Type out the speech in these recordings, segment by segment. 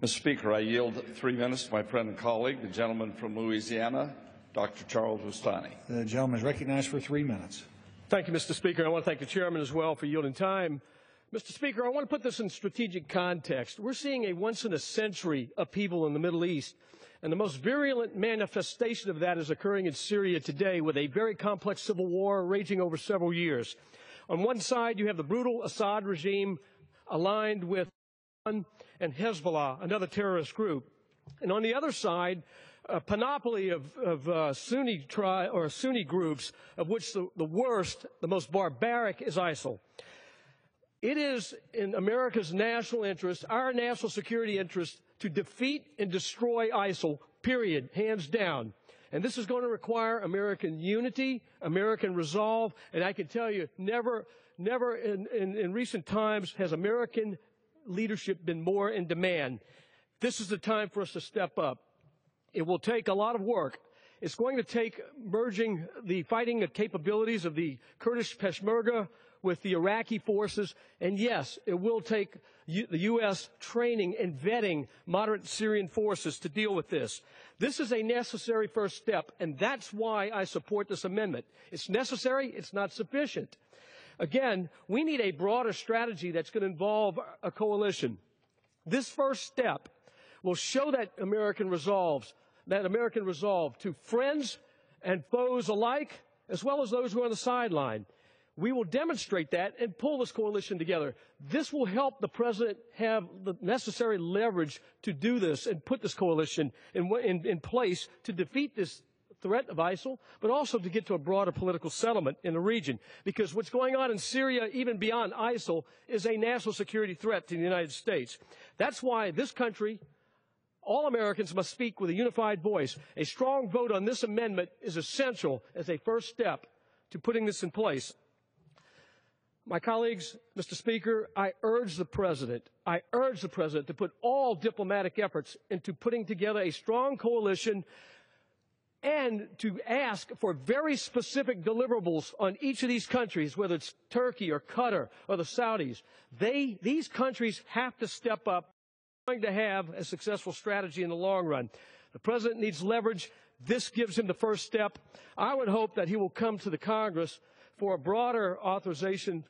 Mr. Speaker, I yield 3 minutes to my friend and colleague, the gentleman from Louisiana, Dr. Charles Boustany. The gentleman is recognized for 3 minutes. Thank you, Mr. Speaker. I want to thank the chairman as well for yielding time. Mr. Speaker, I want to put this in strategic context. We're seeing a once-in-a-century upheaval in the Middle East, and the most virulent manifestation of that is occurring in Syria today with a very complex civil war raging over several years. On one side, you have the brutal Assad regime aligned with and Hezbollah, another terrorist group. And on the other side, a panoply of Sunni groups, of which the worst, the most barbaric, is ISIL. It is in America's national interest, our national security interest, to defeat and destroy ISIL, period, hands down. And this is going to require American unity, American resolve, and I can tell you, never in recent times has American leadership been more in demand. This is the time for us to step up. It will take a lot of work. It's going to take merging the fighting capabilities of the Kurdish Peshmerga with the Iraqi forces, and yes, it will take the U.S. training and vetting moderate Syrian forces to deal with this. This is a necessary first step, and that's why I support this amendment. It's necessary, it's not sufficient. Again, we need a broader strategy that's going to involve a coalition. This first step will show that American resolve to friends and foes alike, as well as those who are on the sideline. We will demonstrate that and pull this coalition together. This will help the President have the necessary leverage to do this and put this coalition in place to defeat this threat of ISIL, but also to get to a broader political settlement in the region. Because what's going on in Syria, even beyond ISIL, is a national security threat to the United States. That's why this country, all Americans, must speak with a unified voice. A strong vote on this amendment is essential as a first step to putting this in place. My colleagues, Mr. Speaker, I urge the President to put all diplomatic efforts into putting together a strong coalition and to ask for very specific deliverables on each of these countries, whether it's Turkey or Qatar or the Saudis. These countries have to step up if we're going to have a successful strategy in the long run. The President needs leverage. This gives him the first step. I would hope that he will come to the Congress for a broader authorization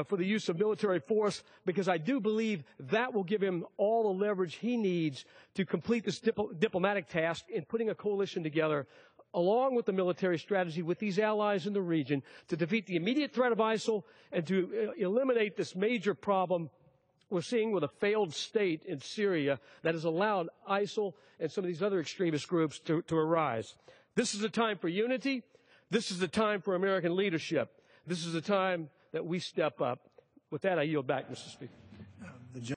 for the use of military force, because I do believe that will give him all the leverage he needs to complete this diplomatic task in putting a coalition together, along with the military strategy with these allies in the region, to defeat the immediate threat of ISIL and to eliminate this major problem we're seeing with a failed state in Syria that has allowed ISIL and some of these other extremist groups to arise. This is a time for unity. This is the time for American leadership. This is the time that we step up. With that, I yield back, Mr. Speaker.